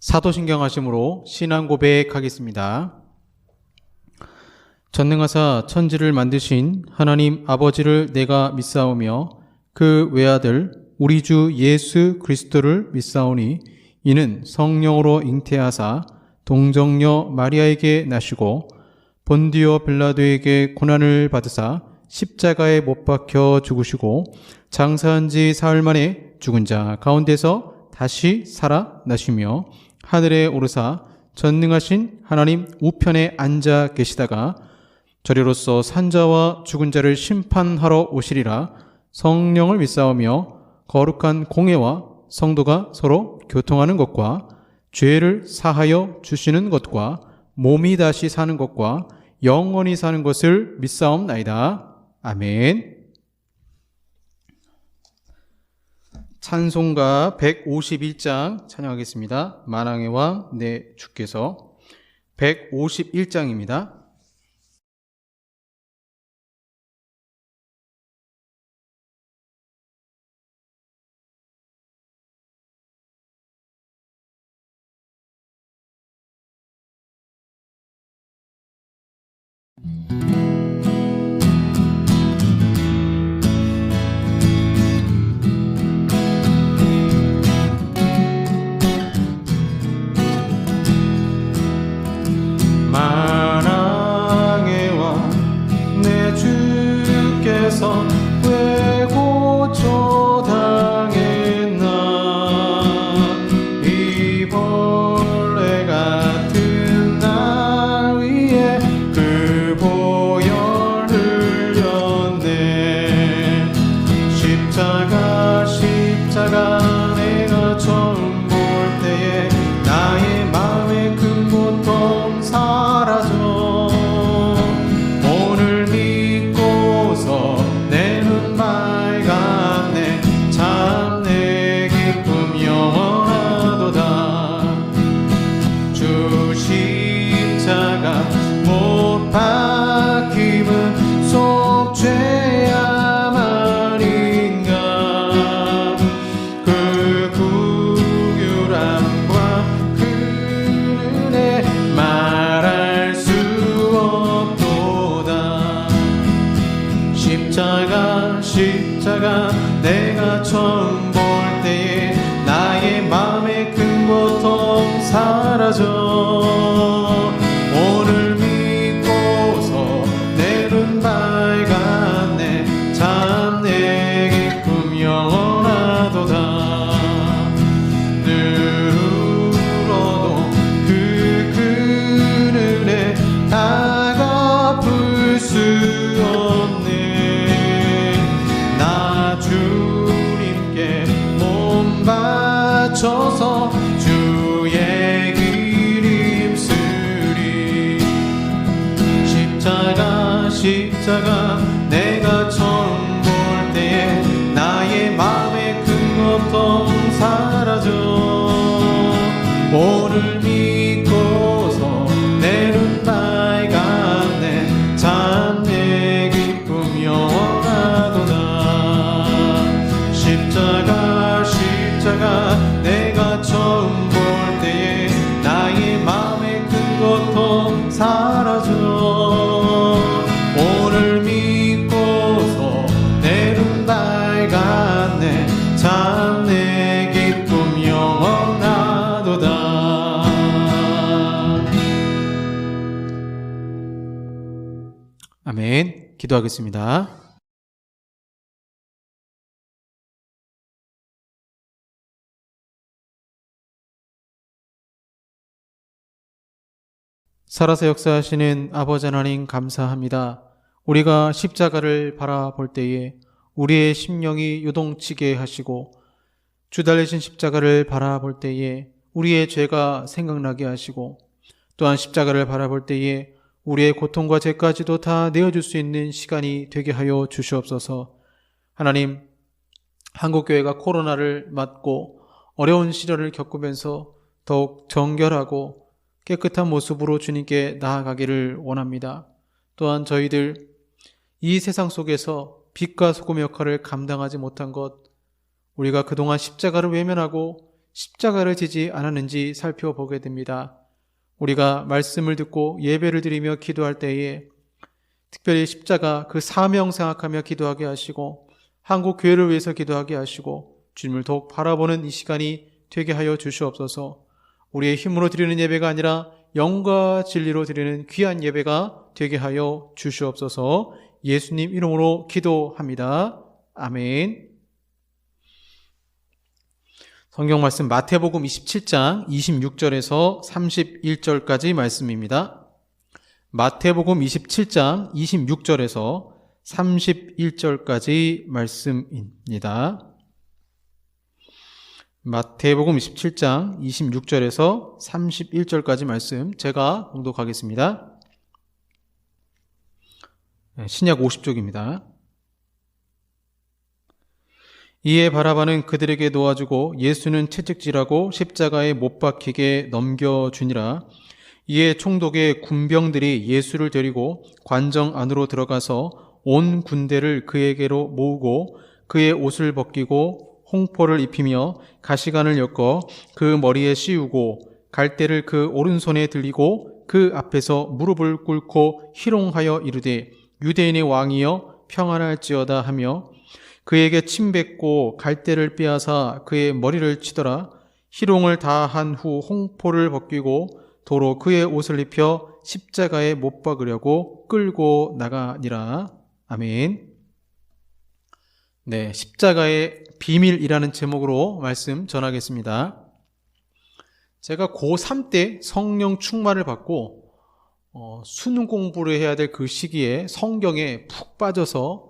사도신경하심으로 신앙 고백하겠습니다. 전능하사 천지를 만드신 하나님 아버지를 내가 믿사오며 그 외아들 우리 주 예수 그리스도를 믿사오니 이는 성령으로 잉태하사 동정녀 마리아에게 나시고 본디오 빌라도에게 고난을 받으사 십자가에 못 박혀 죽으시고 장사한 지 사흘 만에 죽은 자 가운데서 다시 살아나시며 하늘에 오르사 전능하신 하나님 우편에 앉아 계시다가 저리로서 산자와 죽은 자를 심판하러 오시리라. 성령을 믿사오며 거룩한 공회와 성도가 서로 교통하는 것과 죄를 사하여 주시는 것과 몸이 다시 사는 것과 영원히 사는 것을 믿사옵나이다. 아멘. 찬송가 151장 찬양하겠습니다. 만왕의 왕 내 주께서 151장입니다. 만왕의 왕 내 주께서 왜 고초 당했나. 이 벌레 같은 날 위에 그 보혈 흘렸네. 십자가 내가 처음 볼 때에 나의 마음의 큰 고통 사라져. 오늘 믿고서 내 눈 밝았네. 참 내 기쁨 영원하도다. 주 십자가 못 박힘은 속죄야만 인가. 그 구휼함과 그 은혜 말할 수 없도다. 십자가 내가 처음 볼 때에 나의 마음의 큰 고통 사라져. 오늘 믿고서 내 눈 밝았네. 참 내 기쁨 영원하도다. 늘 울어도 그 큰 은혜 다 갚을 수 없네. 나 주님께 몸 바쳐서 주의 길 입으리. 십자가 내가 처음 볼 때에 나의 마음의 큰 고통 사라져. 오늘 믿고서 내 눈 밝았네. 참 내 기쁨 영원하도다. 십자가 내가 처음 볼 때에 나의 마음의 큰 고통 사라져. 오늘 믿고서 내 눈 밝았네. 참 내 기쁨 영원하도다. 아멘. 기도하겠습니다. 살아서 역사하시는 아버지 하나님 감사합니다. 우리가 십자가를 바라볼 때에 우리의 심령이 요동치게 하시고 주 달리신 십자가를 바라볼 때에 우리의 죄가 생각나게 하시고 또한 십자가를 바라볼 때에 우리의 고통과 죄까지도 다 내어줄 수 있는 시간이 되게 하여 주시옵소서. 하나님, 한국교회가 코로나를 맞고 어려운 시련을 겪으면서 더욱 정결하고 깨끗한 모습으로 주님께 나아가기를 원합니다. 또한 저희들 이 세상 속에서 빛과 소금의 역할을 감당하지 못한 것, 우리가 그동안 십자가를 외면하고 십자가를 지지 않았는지 살펴보게 됩니다. 우리가 말씀을 듣고 예배를 드리며 기도할 때에 특별히 십자가 그 사명 생각하며 기도하게 하시고 한국 교회를 위해서 기도하게 하시고 주님을 더욱 바라보는 이 시간이 되게 하여 주시옵소서. 우리의 힘으로 드리는 예배가 아니라 영과 진리로 드리는 귀한 예배가 되게 하여 주시옵소서. 예수님 이름으로 기도합니다. 아멘. 성경 말씀 마태복음 27장 26절에서 31절까지 말씀입니다. 마태복음 27장 26절에서 31절까지 말씀입니다. 마태복음 27장 26절에서 31절까지 말씀 제가 봉독하겠습니다. 신약 50쪽입니다. 이에 바라바는 그들에게 놓아주고 예수는 채찍질하고 십자가에 못 박히게 넘겨주니라. 이에 총독의 군병들이 예수를 데리고 관정 안으로 들어가서 온 군대를 그에게로 모으고 그의 옷을 벗기고 홍포를 입히며 가시관을 엮어 그 머리에 씌우고 갈대를 그 오른손에 들리고 그 앞에서 무릎을 꿇고 희롱하여 이르되 유대인의 왕이여 평안할지어다 하며 그에게 침 뱉고 갈대를 빼앗아 그의 머리를 치더라. 희롱을 다 한 후 홍포를 벗기고 도로 그의 옷을 입혀 십자가에 못 박으려고 끌고 나가니라. 아멘. 네, 십자가의 비밀이라는 제목으로 말씀 전하겠습니다. 제가 고3 때 성령 충만을 받고 수능 공부를 해야 될 그 시기에 성경에 푹 빠져서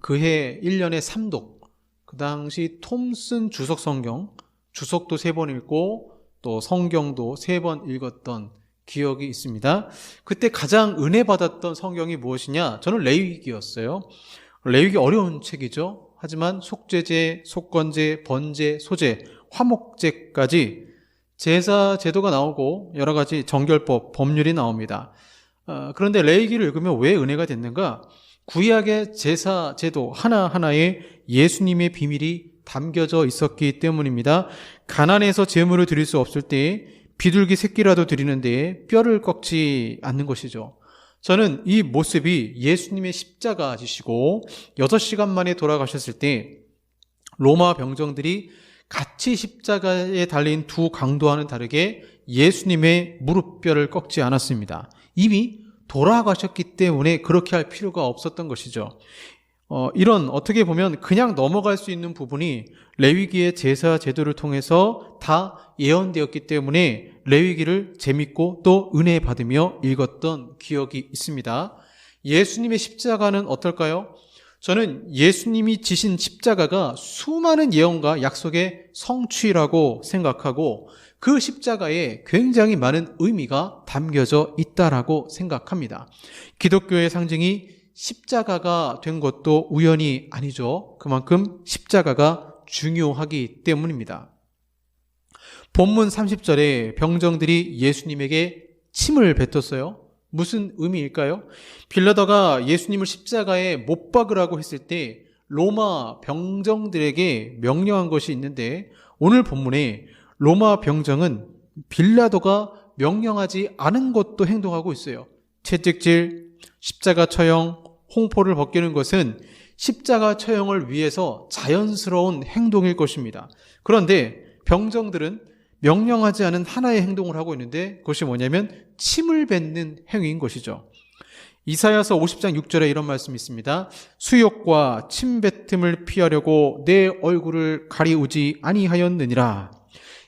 그해 1년에 3독, 그 당시 톰슨 주석 성경, 주석도 3번 읽고 또 성경도 3번 읽었던 기억이 있습니다. 그때 가장 은혜 받았던 성경이 무엇이냐? 저는 레위기였어요. 레위기 어려운 책이죠. 하지만 속죄제, 속건제, 번제, 소제, 화목제까지 제사 제도가 나오고 여러 가지 정결법, 법률이 나옵니다. 그런데 레위기를 읽으면 왜 은혜가 됐는가? 구약의 제사 제도 하나하나에 예수님의 비밀이 담겨져 있었기 때문입니다. 가난해서 제물을 드릴 수 없을 때에 비둘기 새끼라도 드리는데 뼈를 꺾지 않는 것이죠. 저는 이 모습이 예수님의 십자가 지시고 6시간 만에 돌아가셨을 때 로마 병정들이 같이 십자가에 달린 두 강도와는 다르게 예수님의 무릎뼈를 꺾지 않았습니다. 이미 돌아가셨기 때문에 그렇게 할 필요가 없었던 것이죠. 이런 어떻게 보면 그냥 넘어갈 수 있는 부분이 레위기의 제사 제도를 통해서 다 예언되었기 때문에 레위기를 재밌고 또 은혜 받으며 읽었던 기억이 있습니다. 예수님의 십자가는 어떨까요? 저는 예수님이 지신 십자가가 수많은 예언과 약속의 성취라고 생각하고 그 십자가에 굉장히 많은 의미가 담겨져 있다라고 생각합니다. 기독교의 상징이 십자가가 된 것도 우연이 아니죠. 그만큼 십자가가 중요하기 때문입니다. 본문 30절에 병정들이 예수님에게 침을 뱉었어요. 무슨 의미일까요? 빌라도가 예수님을 십자가에 못 박으라고 했을 때 로마 병정들에게 명령한 것이 있는데 오늘 본문에 로마 병정은 빌라도가 명령하지 않은 것도 행동하고 있어요. 채찍질, 십자가 처형, 홍포를 벗기는 것은 십자가 처형을 위해서 자연스러운 행동일 것입니다. 그런데 병정들은 명령하지 않은 하나의 행동을 하고 있는데 그것이 뭐냐면 침을 뱉는 행위인 것이죠. 이사야서 50장 6절에 이런 말씀이 있습니다. 수욕과 침뱉음을 피하려고 내 얼굴을 가리우지 아니하였느니라.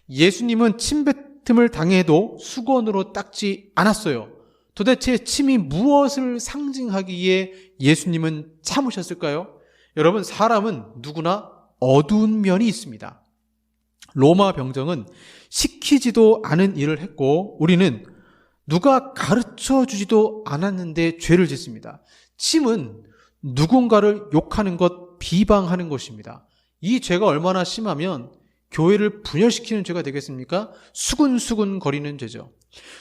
예수님은 침뱉음을 당해도 수건으로 닦지 않았어요. 도대체 침이 무엇을 상징하기에 예수님은 참으셨을까요? 여러분, 사람은 누구나 어두운 면이 있습니다. 로마 병정은 시키지도 않은 일을 했고 우리는 누가 가르쳐 주지도 않았는데 죄를 짓습니다. 침은 누군가를 욕하는 것, 비방하는 것입니다. 이 죄가 얼마나 심하면 교회를 분열시키는 죄가 되겠습니까? 수군수군 거리는 죄죠.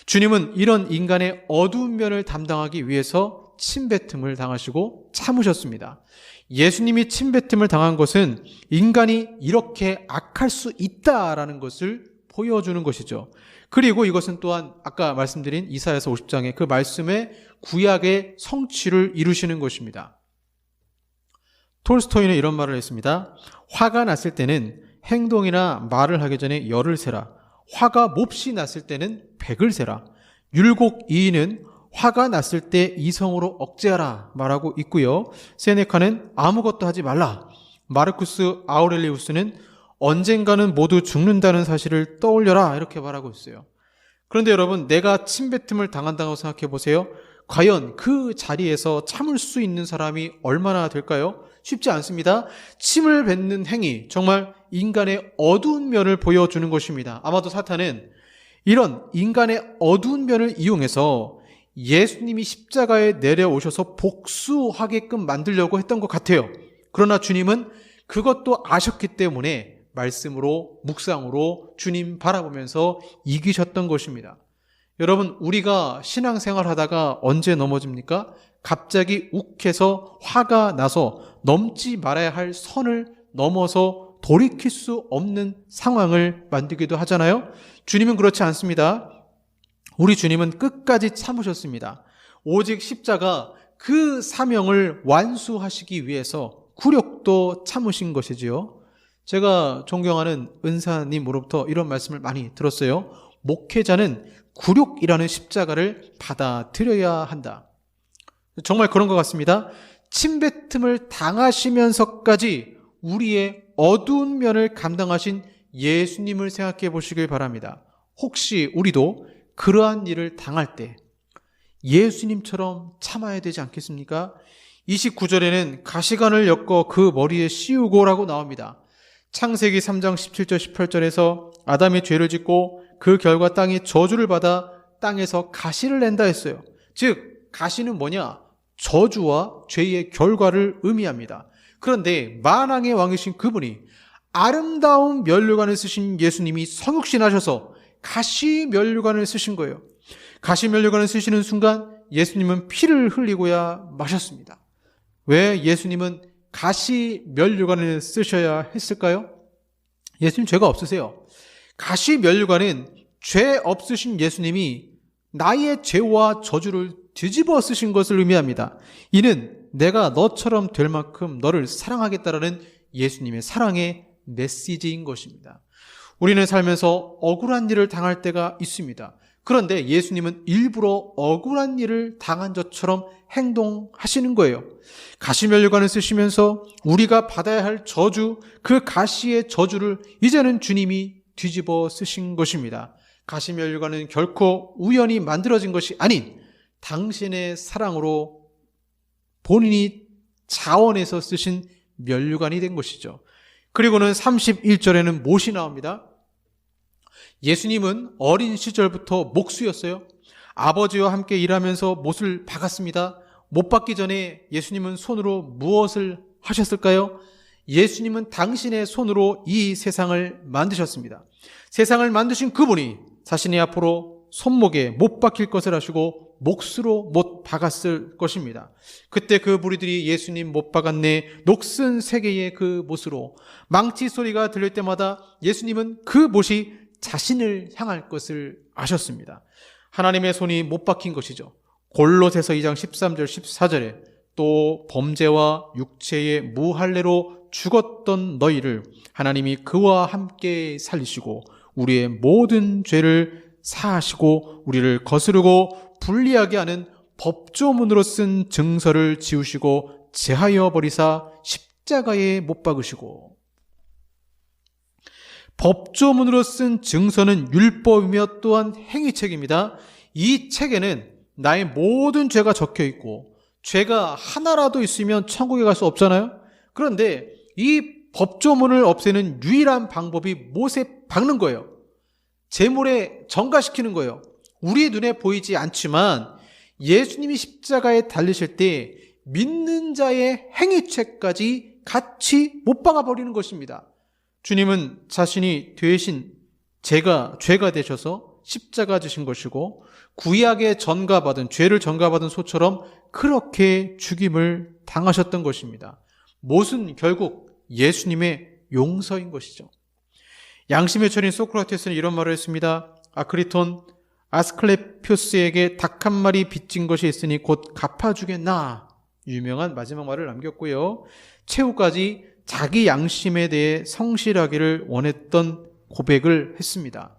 주님은 이런 인간의 어두운 면을 담당하기 위해서 침뱉음을 당하시고 참으셨습니다. 예수님이 침뱉음을 당한 것은 인간이 이렇게 악할 수 있다라는 것을 보여주는 것이죠. 그리고 이것은 또한 아까 말씀드린 이사야서 50장의 그 말씀의 구약의 성취를 이루시는 것입니다. 톨스토이는 이런 말을 했습니다. 화가 났을 때는 행동이나 말을 하기 전에 열을 세라. 화가 몹시 났을 때는 백을 세라. 율곡 이인은 화가 났을 때 이성으로 억제하라 말하고 있고요. 세네카는 아무것도 하지 말라. 마르쿠스 아우렐리우스는 언젠가는 모두 죽는다는 사실을 떠올려라 이렇게 말하고 있어요. 그런데 여러분, 내가 침뱉음을 당한다고 생각해 보세요. 과연 그 자리에서 참을 수 있는 사람이 얼마나 될까요? 쉽지 않습니다. 침을 뱉는 행위, 정말 인간의 어두운 면을 보여주는 것입니다. 아마도 사탄은 이런 인간의 어두운 면을 이용해서 예수님이 십자가에 내려오셔서 복수하게끔 만들려고 했던 것 같아요. 그러나 주님은 그것도 아셨기 때문에 말씀으로, 묵상으로 주님 바라보면서 이기셨던 것입니다. 여러분, 우리가 신앙생활 하다가 언제 넘어집니까? 갑자기 욱해서 화가 나서 넘지 말아야 할 선을 넘어서 돌이킬 수 없는 상황을 만들기도 하잖아요. 주님은 그렇지 않습니다. 우리 주님은 끝까지 참으셨습니다. 오직 십자가 그 사명을 완수하시기 위해서 굴욕도 참으신 것이지요. 제가 존경하는 은사님으로부터 이런 말씀을 많이 들었어요. 목회자는 굴욕이라는 십자가를 받아들여야 한다. 정말 그런 것 같습니다. 침뱉음을 당하시면서까지 우리의 어두운 면을 감당하신 예수님을 생각해 보시길 바랍니다. 혹시 우리도 그러한 일을 당할 때 예수님처럼 참아야 되지 않겠습니까? 29절에는 가시관을 엮어 그 머리에 씌우고라고 나옵니다. 창세기 3장 17절 18절에서 아담이 죄를 짓고 그 결과 땅이 저주를 받아 땅에서 가시를 낸다 했어요. 즉 가시는 뭐냐? 저주와 죄의 결과를 의미합니다. 그런데 만왕의 왕이신 그분이 아름다운 면류관을 쓰신 예수님이 성육신하셔서 가시 면류관을 쓰신 거예요. 가시 면류관을 쓰시는 순간 예수님은 피를 흘리고야 마셨습니다. 왜 예수님은 가시 면류관을 쓰셔야 했을까요? 예수님 죄가 없으세요. 가시 면류관은 죄 없으신 예수님이 나의 죄와 저주를 뒤집어 쓰신 것을 의미합니다. 이는 내가 너처럼 될 만큼 너를 사랑하겠다라는 예수님의 사랑의 메시지인 것입니다. 우리는 살면서 억울한 일을 당할 때가 있습니다. 그런데 예수님은 일부러 억울한 일을 당한 것처럼 행동하시는 거예요. 가시면류관을 쓰시면서 우리가 받아야 할 저주, 그 가시의 저주를 이제는 주님이 뒤집어 쓰신 것입니다. 가시면류관은 결코 우연히 만들어진 것이 아닌 당신의 사랑으로 본인이 자원해서 쓰신 면류관이 된 것이죠. 그리고는 31절에는 못이 나옵니다. 예수님은 어린 시절부터 목수였어요. 아버지와 함께 일하면서 못을 박았습니다. 못 박기 전에 예수님은 손으로 무엇을 하셨을까요? 예수님은 당신의 손으로 이 세상을 만드셨습니다. 세상을 만드신 그분이 자신의 앞으로 손목에 못 박힐 것을 하시고 몫으로 못 박았을 것입니다. 그때 그 무리들이 예수님 못 박았네, 녹슨 세계의 그 못으로 망치 소리가 들릴 때마다 예수님은 그 못이 자신을 향할 것을 아셨습니다. 하나님의 손이 못 박힌 것이죠. 골로새서 2장 13절 14절에 또 범죄와 육체의 무할례로 죽었던 너희를 하나님이 그와 함께 살리시고 우리의 모든 죄를 사하시고 우리를 거스르고 불리하게 하는 법조문으로 쓴 증서를 지우시고 제하여 버리사 십자가에 못 박으시고. 법조문으로 쓴 증서는 율법이며 또한 행위책입니다. 이 책에는 나의 모든 죄가 적혀 있고 죄가 하나라도 있으면 천국에 갈 수 없잖아요. 그런데 이 법조문을 없애는 유일한 방법이 못에 박는 거예요. 제물에 전가시키는 거예요. 우리의 눈에 보이지 않지만 예수님이 십자가에 달리실 때 믿는 자의 행위책까지 같이 못 박아버리는 것입니다. 주님은 자신이 되신 죄가 되셔서 십자가 지신 것이고 구약에 전가받은 죄를 전가받은 소처럼 그렇게 죽임을 당하셨던 것입니다. 못은 결국 예수님의 용서인 것이죠. 양심의 철인 소크라테스는 이런 말을 했습니다. 아크리톤 아스클레피오스에게 닭 한 마리 빚진 것이 있으니 곧 갚아주겠나. 유명한 마지막 말을 남겼고요. 최후까지 자기 양심에 대해 성실하기를 원했던 고백을 했습니다.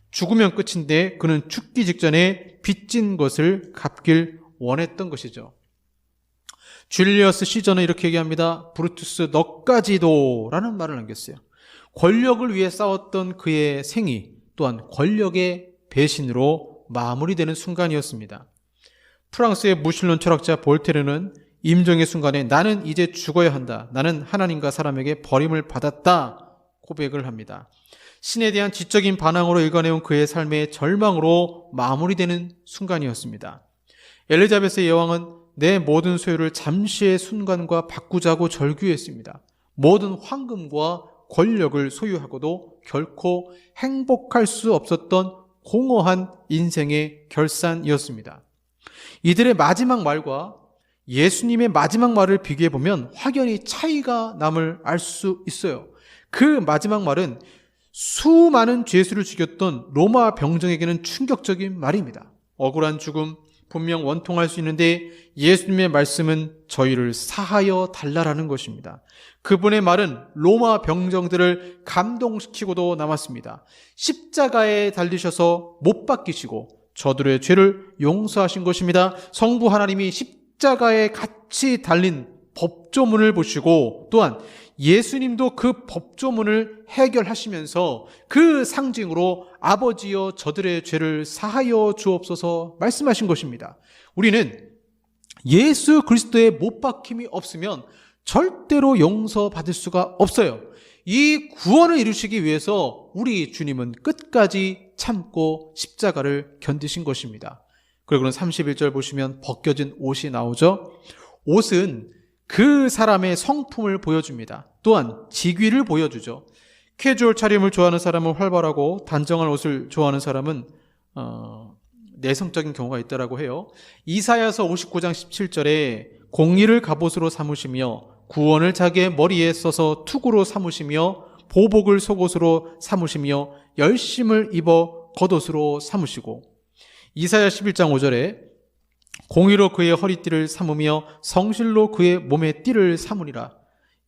죽으면 끝인데 그는 죽기 직전에 빚진 것을 갚길 원했던 것이죠. 줄리어스 시저는 이렇게 얘기합니다. 브루투스 너까지도 라는 말을 남겼어요. 권력을 위해 싸웠던 그의 생이 또한 권력의 배신으로 마무리되는 순간이었습니다. 프랑스의 무신론 철학자 볼테르는 임종의 순간에 나는 이제 죽어야 한다. 나는 하나님과 사람에게 버림을 받았다. 고백을 합니다. 신에 대한 지적인 반항으로 읽어내온 그의 삶의 절망으로 마무리되는 순간이었습니다. 엘리자베스 여왕은 내 모든 소유를 잠시의 순간과 바꾸자고 절규했습니다. 모든 황금과 권력을 소유하고도 결코 행복할 수 없었던 공허한 인생의 결산이었습니다. 이들의 마지막 말과 예수님의 마지막 말을 비교해보면 확연히 차이가 남을 알 수 있어요. 그 마지막 말은 수많은 죄수를 죽였던 로마 병정에게는 충격적인 말입니다. 억울한 죽음, 분명 원통할 수 있는데 예수님의 말씀은 저희를 사하여 달라라는 것입니다. 그분의 말은 로마 병정들을 감동시키고도 남았습니다. 십자가에 달리셔서 못 박히시고 저들의 죄를 용서하신 것입니다. 성부 하나님이 십자가에 같이 달린 법조문을 보시고 또한 예수님도 그 법조문을 해결하시면서 그 상징으로 아버지여 저들의 죄를 사하여 주옵소서 말씀하신 것입니다. 우리는 예수 그리스도의 못 박힘이 없으면 절대로 용서받을 수가 없어요. 이 구원을 이루시기 위해서 우리 주님은 끝까지 참고 십자가를 견디신 것입니다. 그리고는 31절 보시면 벗겨진 옷이 나오죠. 옷은 그 사람의 성품을 보여줍니다. 또한 직위를 보여주죠. 캐주얼 차림을 좋아하는 사람은 활발하고 단정한 옷을 좋아하는 사람은 내성적인 경우가 있다고 해요. 이사야서 59장 17절에 공의를 갑옷으로 삼으시며 구원을 자기의 머리에 써서 투구로 삼으시며 보복을 속옷으로 삼으시며 열심을 입어 겉옷으로 삼으시고 이사야 11장 5절에 공의로 그의 허리띠를 삼으며 성실로 그의 몸의 띠를 삼으리라.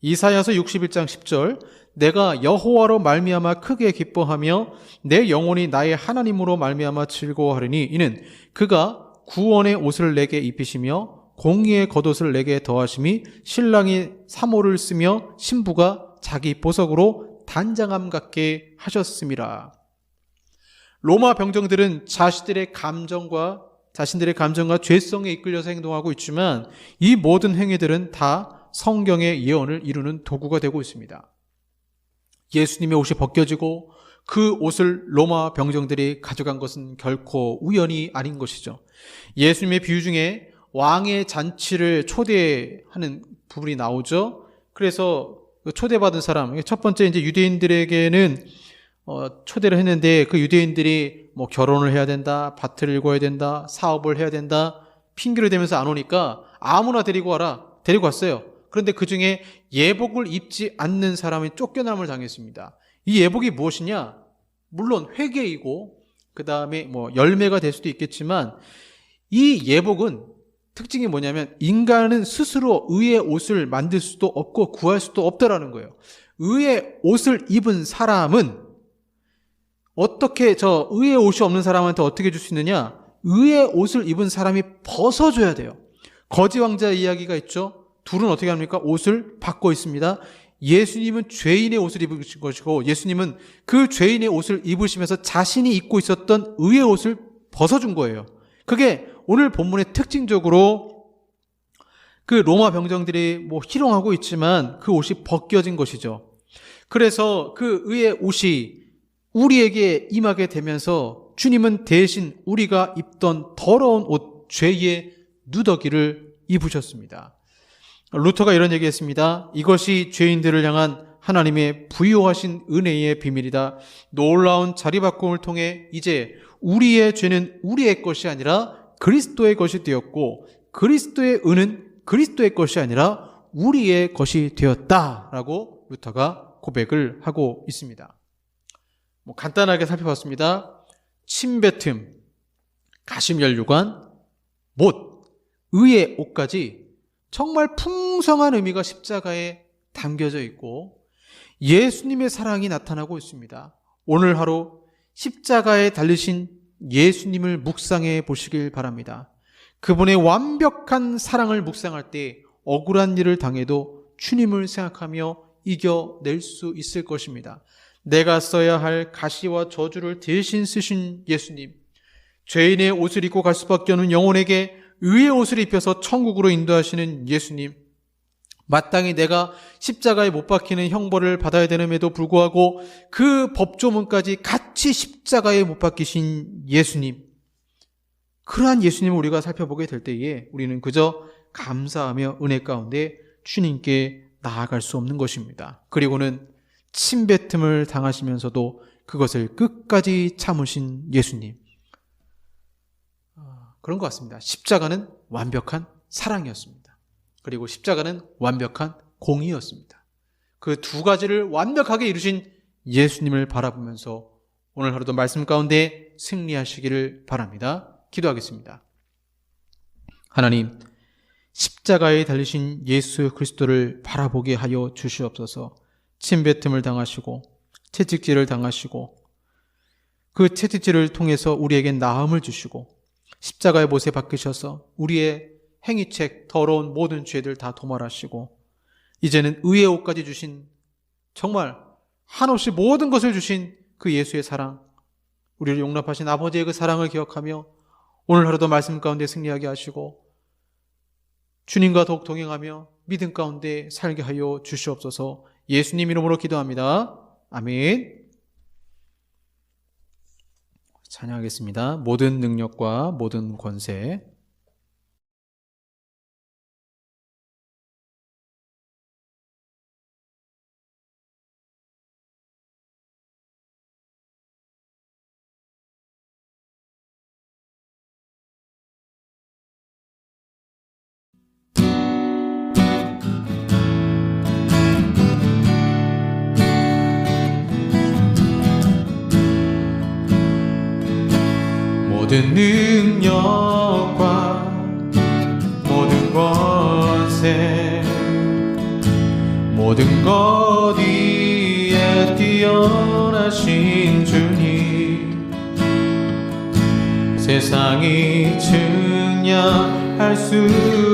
이사야서 61장 10절 내가 여호와로 말미암아 크게 기뻐하며 내 영혼이 나의 하나님으로 말미암아 즐거워하리니 이는 그가 구원의 옷을 내게 입히시며 공의의 겉옷을 내게 더하심이 신랑이 사모를 쓰며 신부가 자기 보석으로 단장함 같게 하셨음이라. 로마 병정들은 자신들의 감정과 죄성에 이끌려서 행동하고 있지만 이 모든 행위들은 다 성경의 예언을 이루는 도구가 되고 있습니다. 예수님의 옷이 벗겨지고 그 옷을 로마 병정들이 가져간 것은 결코 우연이 아닌 것이죠. 예수님의 비유 중에 왕의 잔치를 초대하는 부분이 나오죠. 그래서 초대받은 사람, 첫 번째 이제 유대인들에게는 초대를 했는데 그 유대인들이 뭐 결혼을 해야 된다, 밭을 일궈야 된다, 사업을 해야 된다 핑계를 대면서 안 오니까 아무나 데리고 와라. 데리고 왔어요. 그런데 그 중에 예복을 입지 않는 사람이 쫓겨남을 당했습니다. 이 예복이 무엇이냐? 물론 회개이고 그 다음에 뭐 열매가 될 수도 있겠지만 이 예복은 특징이 뭐냐면 인간은 스스로 의의 옷을 만들 수도 없고 구할 수도 없다라는 거예요. 의의 옷을 입은 사람은 어떻게 의의 옷이 없는 사람한테 어떻게 줄 수 있느냐? 의의 옷을 입은 사람이 벗어줘야 돼요. 거지 왕자 이야기가 있죠. 둘은 어떻게 합니까? 옷을 받고 있습니다. 예수님은 죄인의 옷을 입으신 것이고 예수님은 그 죄인의 옷을 입으시면서 자신이 입고 있었던 의의 옷을 벗어준 거예요. 그게 오늘 본문의 특징적으로 그 로마 병정들이 희롱하고 있지만 그 옷이 벗겨진 것이죠. 그래서 그 의의 옷이 우리에게 임하게 되면서 주님은 대신 우리가 입던 더러운 옷, 죄의 누더기를 입으셨습니다. 루터가 이런 얘기했습니다. 이것이 죄인들을 향한 하나님의 부요하신 은혜의 비밀이다. 놀라운 자리바꿈을 통해 이제 우리의 죄는 우리의 것이 아니라 그리스도의 것이 되었고, 그리스도의 은은 그리스도의 것이 아니라 우리의 것이 되었다라고 루터가 고백을 하고 있습니다. 간단하게 살펴봤습니다. 침뱉음, 가심연류관, 못, 의의 옷까지 정말 풍성한 의미가 십자가에 담겨져 있고 예수님의 사랑이 나타나고 있습니다. 오늘 하루 십자가에 달리신 예수님을 묵상해 보시길 바랍니다. 그분의 완벽한 사랑을 묵상할 때 억울한 일을 당해도 주님을 생각하며 이겨낼 수 있을 것입니다. 내가 써야 할 가시와 저주를 대신 쓰신 예수님, 죄인의 옷을 입고 갈 수밖에 없는 영혼에게 의의 옷을 입혀서 천국으로 인도하시는 예수님, 마땅히 내가 십자가에 못 박히는 형벌을 받아야 되는데도 불구하고 그 법조문까지 같이 십자가에 못 박히신 예수님, 그러한 예수님을 우리가 살펴보게 될 때에 우리는 그저 감사하며 은혜 가운데 주님께 나아갈 수 없는 것입니다. 그리고는 침뱉음을 당하시면서도 그것을 끝까지 참으신 예수님, 그런 것 같습니다. 십자가는 완벽한 사랑이었습니다. 그리고 십자가는 완벽한 공의였습니다. 그 두 가지를 완벽하게 이루신 예수님을 바라보면서 오늘 하루도 말씀 가운데 승리하시기를 바랍니다. 기도하겠습니다. 하나님, 십자가에 달리신 예수 그리스도를 바라보게 하여 주시옵소서. 침뱉음을 당하시고 채찍질을 당하시고 그 채찍질을 통해서 우리에게 나음을 주시고 십자가의 못에 박히셔서 우리의 행위책, 더러운 모든 죄들 다 도말하시고 이제는 의의 옷까지 주신, 정말 한없이 모든 것을 주신 그 예수의 사랑, 우리를 용납하신 아버지의 그 사랑을 기억하며 오늘 하루도 말씀 가운데 승리하게 하시고 주님과 더욱 동행하며 믿음 가운데 살게 하여 주시옵소서. 예수님 이름으로 기도합니다. 아멘. 찬양하겠습니다. 모든 능력과 모든 권세. 모든 능력과 모든 권세, 모든 것 위에 뛰어나신 주님, 세상이 측량할 수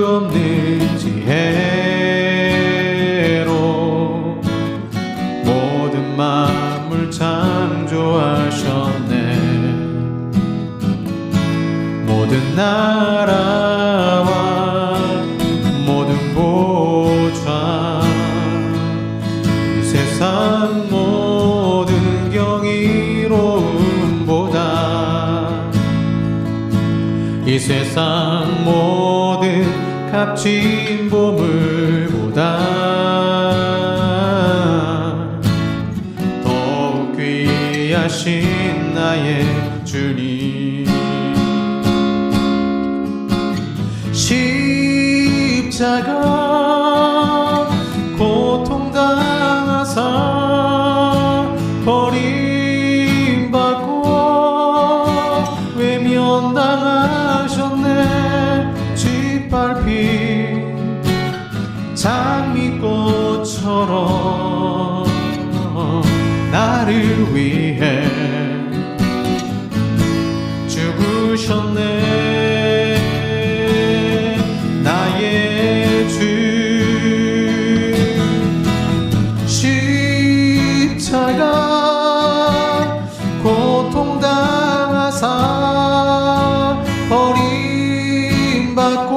없는 지혜로 모든 만물 창조하셨네. 모든 나라와 모든 보좌, 이 세상 모든 경이로움보다, 이 세상 모든 값진 보물보다 더욱 귀하신 나의 주님, 십자가 고통당하사 버림받고 외면당하셨네. 짓밟힌 장미꽃처럼 나를 위해 죽으셨네. 십자가 고통당하사 버림받고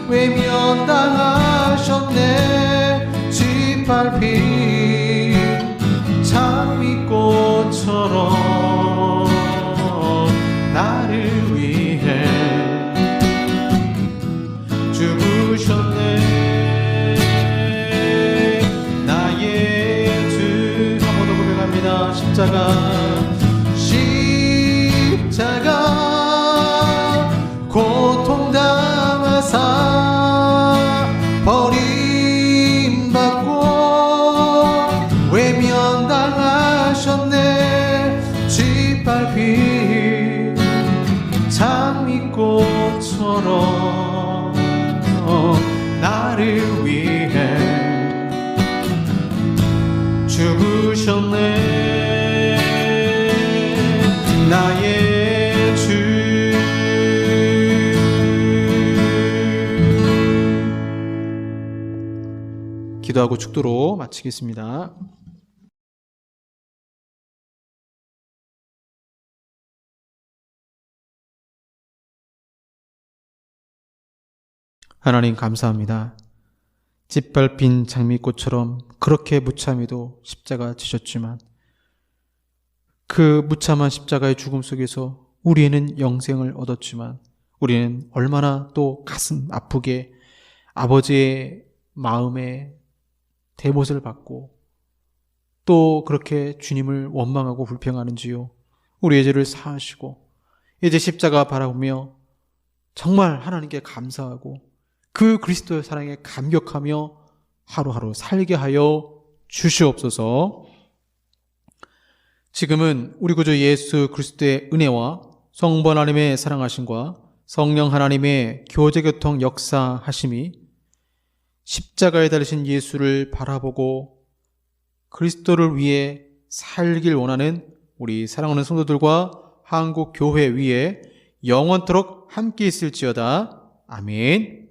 외면당하셨네. 짓밟힌 장미꽃처럼 나를 꽃처럼 나를 위해 죽으셨네. 나의 주. 기도하고 축도로 마치겠습니다. 하나님 감사합니다. 짓밟힌 장미꽃처럼 그렇게 무참히도 십자가 지셨지만 그 무참한 십자가의 죽음 속에서 우리는 영생을 얻었지만 우리는 얼마나 또 가슴 아프게 아버지의 마음에 대못을 받고 또 그렇게 주님을 원망하고 불평하는지요. 우리의 죄를 사하시고 이제 십자가 바라보며 정말 하나님께 감사하고 그 그리스도의 사랑에 감격하며 하루하루 살게 하여 주시옵소서. 지금은 우리 구주 예수 그리스도의 은혜와 성부 하나님의 사랑하심과 성령 하나님의 교제교통 역사하심이 십자가에 달리신 예수를 바라보고 그리스도를 위해 살길 원하는 우리 사랑하는 성도들과 한국 교회 위에 영원토록 함께 있을지어다. 아멘.